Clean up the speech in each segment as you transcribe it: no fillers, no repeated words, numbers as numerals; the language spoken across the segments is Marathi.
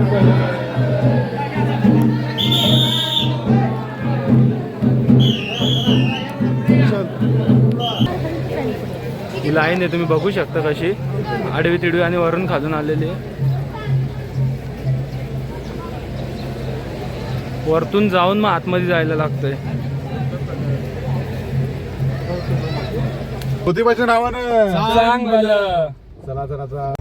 ही लाईन आहे, तुम्ही बघू शकता कशी आडवी तिडवी आणि वरून खालून आलेली आहे. वरतून जाऊन मग आतमध्ये जायला लागतंय. ज्योतिबाच्या नावानं सांग भलं. चला चला.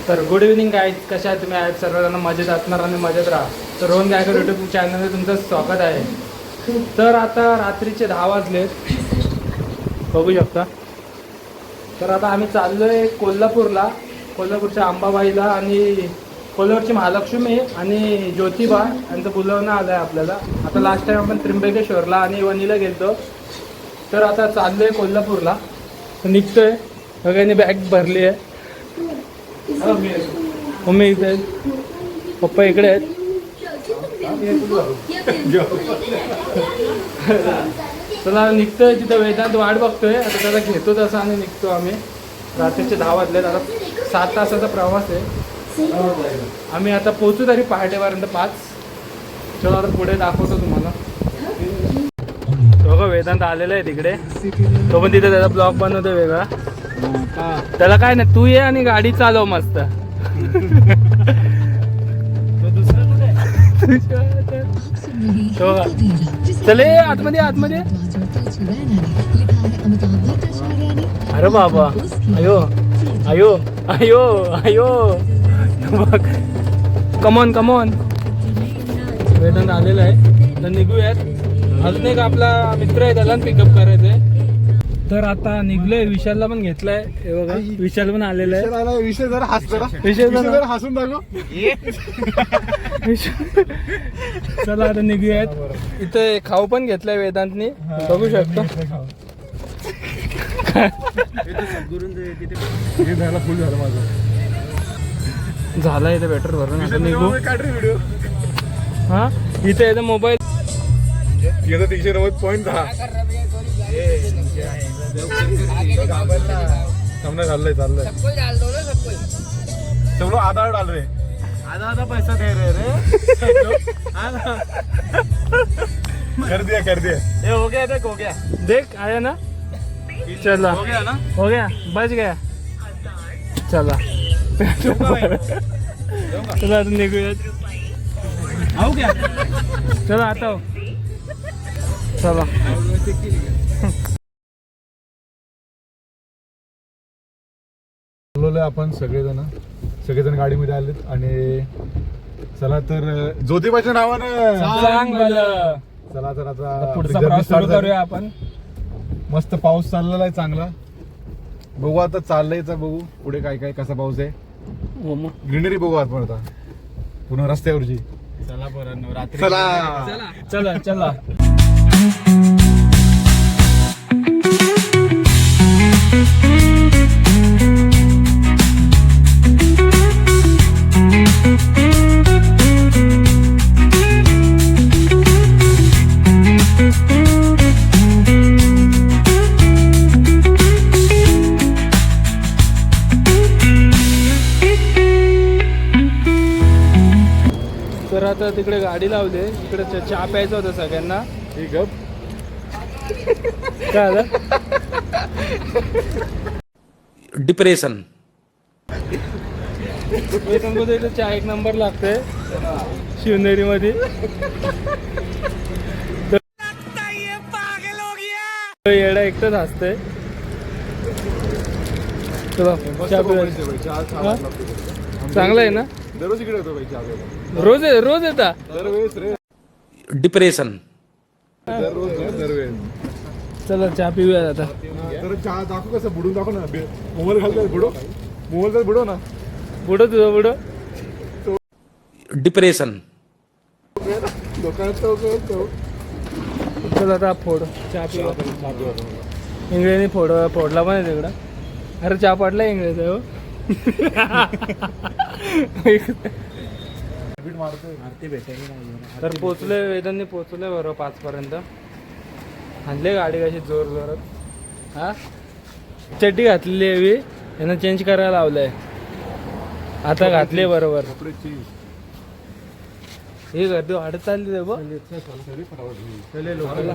तर गुड इव्हनिंग गाईज, कशा आहात तुम्ही? आहेत सर्वजण मजेत असणार आणि मजेत राहा. तर रोहन गायकर यूट्यूब चॅनलमध्ये तुमचं स्वागत आहे. तर आता रात्रीचे 10 वाजलेत, बघू शकता. तर आता आम्ही चाललो आहे कोल्हापूरला, कोल्हापूरच्या अंबाबाईला आणि कोल्हापूरची महालक्ष्मी आणि ज्योतिबा यांचं बोलवणं आलं आहे आपल्याला. आता लास्ट टाईम आपण त्र्यंबकेश्वरला आणि वणीला गेलतो. तर आता चाललो आहे कोल्हापूरला, तर निघतोय. सगळ्यांनी बॅग भरली आहे. मम्मी इथे आहेत, पप्पा इकडे आहेत. चला निघतोय. तिथं वेदांत वाट बघतोय, आता त्याला घेतो तसं आणि निघतो आम्ही. रात्रीचे 10 वाजलेत, आता 7 तासाचा प्रवास आहे. आम्ही आता पोहोचू तरी पहाटेपर्यंत 5. चला आता पुढे दाखवतो तुम्हाला. बघा वेदांत आलेला आहे तिकडे, तो पण तिथे त्याचा ब्लॉग बनवतो वेगळा. त्याला काय नाही, तू ये आणि गाडी चालव मस्त. चले आतमध्ये आतमध्ये. अरे बाबा, अयो अयो अयो अयो. Come on come on. वेदांत आलेला आहे, तर निघूयात. अजून एक आपला मित्र आहे, त्याला पिकअप करायचंय. तर आता निघलोय. विशालला पण घेतलाय, हे बघा विशाल पण आलेला आहे. विषय जरा हसून दाखव. चला आता निघूयात. इथे खाऊ पण घेतलाय वेदांतनी, बघू शकता. फुल झालं माझं. झाला इथे बॅटर भरून. आता निघू. हा इथे येतं मोबाईल. 390.10 सामने चाललंय चलो. आधा डाल रहे, आधा पैसा दे रहे रे. कर दिया. ये हो गया, देख हो गया, देख आया ना. चला हो गया ना, हो गया, बच गया. चला चला आता निघूयात. हो गया, चला आता चला. बोलवलंय आपण सगळेजण गाडीमध्ये आलेत आणि चला तर ज्योतिबाच्या नावानं सांग भलं. चला तर आता पुढचा प्रवास सुरू करूया आपण. मस्त पाऊस चाललेला आहे चांगला. बघू आता चाललंयचा, बघू पुढे काय काय कसा पाऊस आहे. ग्रीनरी बघू आपण आता पुन्हा रस्त्यावरची. चला बरं रात्री. चला चला चला. तर आता तिकडे गाडी लावली, इकडे चहा प्यायचा होता सगळ्यांना. काय झालं? डिप्रेशन. चहा 1 नंबर लागतोय शिवनेरी मध्ये. येडा एकटंच हसतंय. चला चहा चांगला आहे ना. दररोज इकडे होतो भाई चहा. रोज येता. दरवेळेस रे. डिप्रेशन. दरवेळेस. चला चहा पिऊया आता. तर चहा दाखव, कसं बुडून दाखव ना. मोबाईल घालतो, मोबाईल बुडव ना. बुडो तुझं बुडो. डिप्रेशन. चला आता फोड चहा पिऊया. इंगळेने फोडला पण आहे तिकडं. अरे चहा पडला इंगळेचा. हो मारतोय तर पोचले वेदांनी पोचले बरोबर 5 पर्यंत. आणले गाडी कशी जोर जोरात. हा चड्डी घातलेली आहे मी यांना चेंज करायला लावलंय. आता घातले बरोबर. हे गर्दी वाढत चालली आहे बघ. चले लोकांना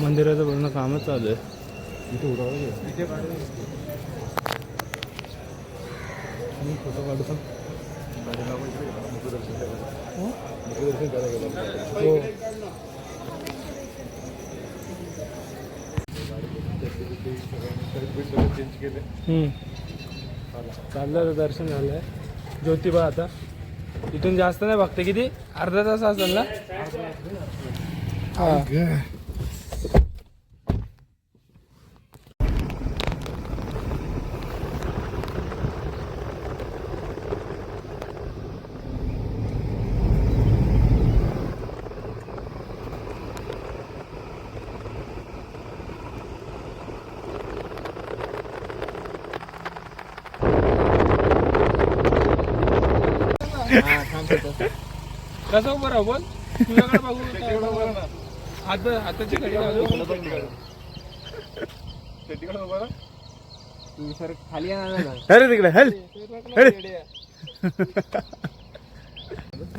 मंदिराचं पूर्ण कामच चालू आहे. फोटो काढतो. चाललं दर्शन झालंय. ज्योतिबा आता इथून जास्त नाही बघते. किती अर्धा तास असेल ना. हा कसं उभं राहू बोल. तुझ्याकडे बघू. हाताची घडी घालू. खाली अरे तिकडे हल.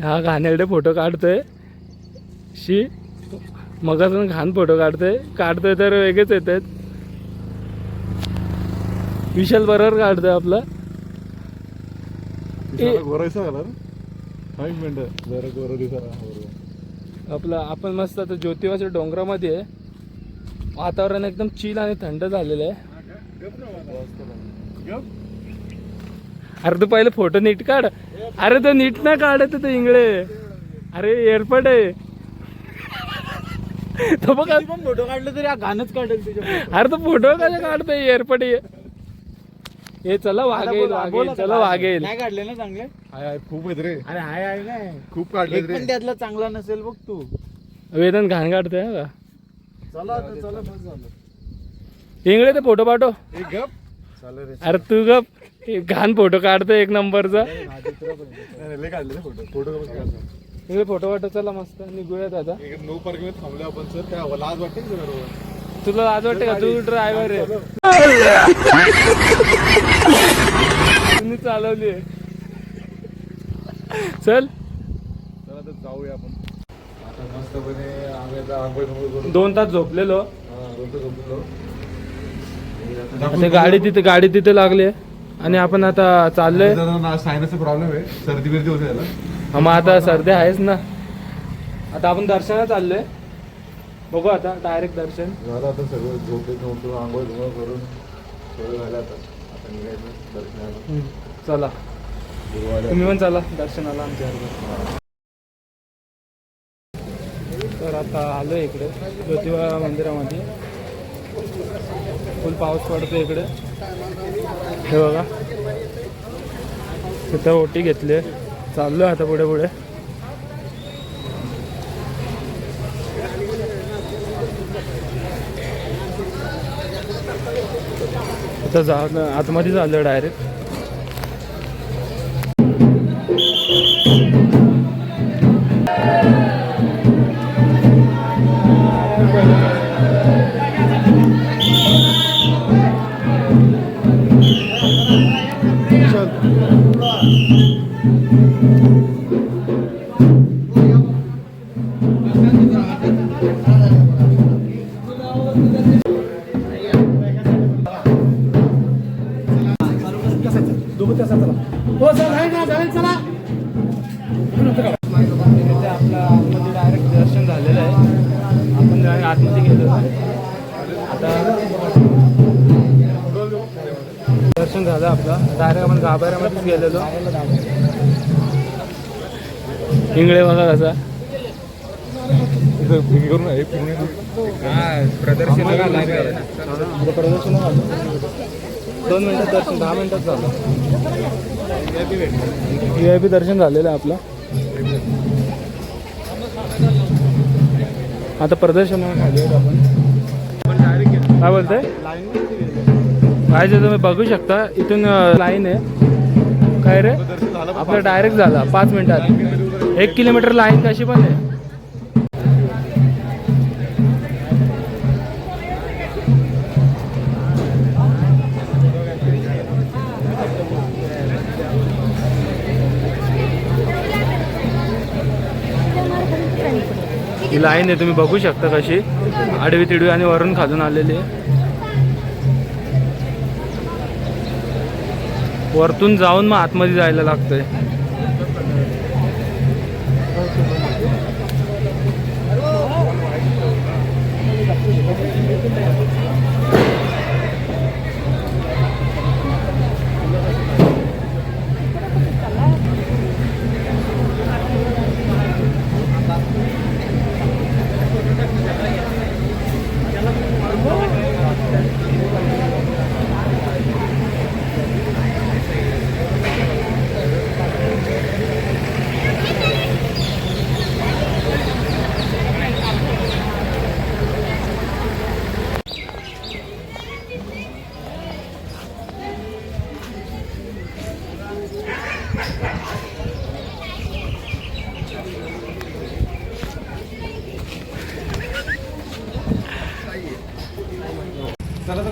हा घाणेरडे फोटो काढतोय. शी मगासून घाण फोटो काढतोय तर वेगळेच येतात. विशाल बरोबर काढतोय आपला. आपला आपण मस्त आता ज्योतिबाच्या डोंगरामध्ये आहे. वातावरण एकदम चिल आणि थंड झालेलं आहे. अरे तू पहिले फोटो नीट काढ. अरे तो नीट ना काढत ते इंगळे. अरे एअरपोर्ट आहे तो बघ. फोटो काढलं तरी घाणच काढेल तुझ्या. अरे तो फोटो कसा काढतोय एअरपोर्ट आहे. हे चला वागेल चला वागेल. काय काढले ना चांगले. खूप आहेत रे. अरे हाय काय खूप काढले पण त्यातला चांगला नसेल बघ तू. वेदन घाण काढतोय का. चला चला बस झालं. इंगळे ते फोटो पाठव. चालेल रे. अरे तू गप. घाण फोटो काढतोय 1 नंबरचा. काढले फोटो. फोटो इंगळे फोटो पाठव. चला मस्त निघूयात आता. नो पार्किंग थांबले आपण सर. काय लाज वाटते तुला लाज वाटते का. तू ड्रायव्हर आहे. तुम्ही चालवली आहे. चल चला तर जाऊया आपण. आता मस्तपणे आम्ही आंघोळ 2 तास झोपलेलो. झोपलेलो. आता गाडी तिथे लागली आहे आणि आपण आता चाललोय. सायनसचा प्रॉब्लेम आहे. सर्दी बिर्दी होते त्याला. मग आता सर्दी आहेच ना. आता आपण दर्शनाला चाललोय. बघू आता डायरेक्ट दर्शन झालं. आता सगळं झोपले आंघोळ करून सगळं झालं. आता निघायचं दर्शनाला. चला तुम्ही पण चला दर्शनाला आमच्या. तर आता आलोय इकडे ज्योतिबा मंदिरामध्ये. फुल पाऊस पडतो इकडे. हे बघा तिथं ओटी घेतली. चाललोय आता पुढे. आता आतमध्ये चाललोय डायरेक्ट. आपला आतमध्ये डायरेक्ट दर्शन झालेलं आहे. आपण आतमध्ये गेलो. आता दर्शन झालं आपलं. डायरेक्ट आपण गाभाऱ्यामध्येच गेलेलो. इंगळे बघा कसा प्रदर्शन 2 मिनिटात दर्शन, 10 मिनिटात झालं. VIP दर्शन झालेलं आहे आपलं. आता प्रदर्शनाला खाली आहेत आपण. काय बोलताय? काय जे तुम्ही बघू शकता इथून लाईन आहे. काय रे आपलं डायरेक्ट झाला 5 मिनिटात. 1 किलोमीटर लाईन कशी पण आहे. ही लाईन आहे तुम्ही बघू शकता कशी आडवी तिडवी आणि वरून खालून आलेली आहे. वरतून जाऊन मग आतमध्ये जायला लागतंय.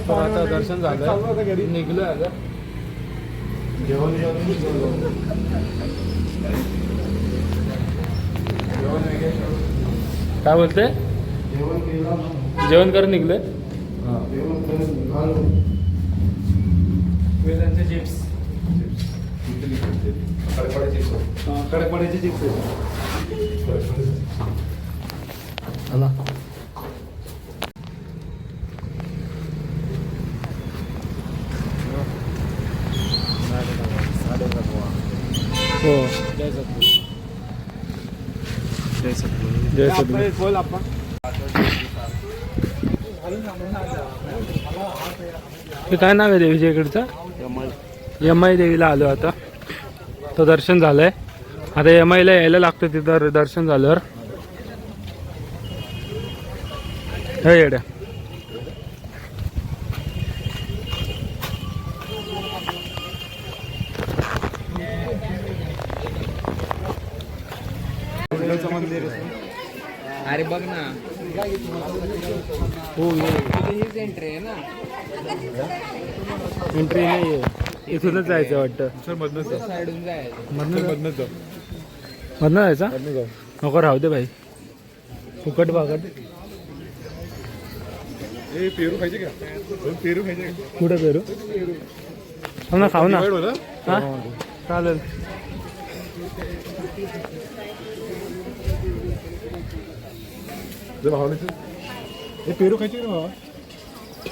तर आता दर्शन झालं, निघलोय आता. काय बोलते? जेवण करून निघले. वेदांचे चिप्स, कडकपाड्याचे चिप्स आला. हो जय सद्गुरू. बोल आपण. हे काय नाव आहे देवीच्या इकडचं? यमाई देवीला आलो आता. तो दर्शन झालंय. आता यमाईला यायला लागतं तिथं दर्शन झाल्यावर. हे येड्या अरे बघ ना. हो हीच एंट्री आहे ना. एंट्री नाही आहे. इथूनच जायचं वाटतं. साईडून जायचं. मधनं जायचा? नको राहू दे भाई. फुकट बाकट. पेरू खायचे का? पेरू खायचे का? कुठं पेरू? हो ना, खाऊ ना. हा चालेल. पेरू खायचे का बाबा?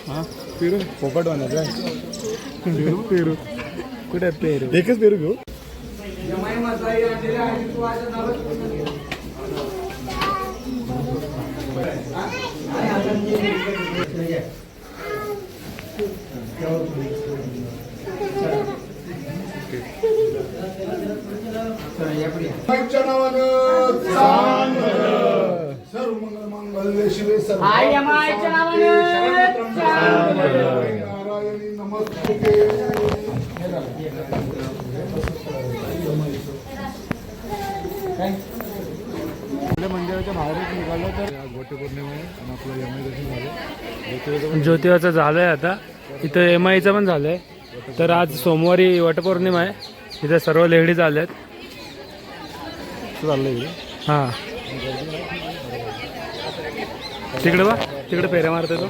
हा पेरू पोपट बनायचं पेरू पेरू कुठे पेरू? एकच पेरू घेऊ. सर्व मंगल मंगल शिवे सर्व नारायणी नमस्ते. मंदिराच्या बाहेरच निघालो तर वटपौर्णिमा आहे आणि आपलं यमाई दर्शन झालं. ज्योतिबाचं झालंय आता. इथं एमआयचं पण झालंय. तर आज सोमवारी वटपौर्णिमा आहे. इथं सर्व लेडीज आल्यात. चाललंय हां तिकडे बा, तिकडे फेऱ्या मारतो तो.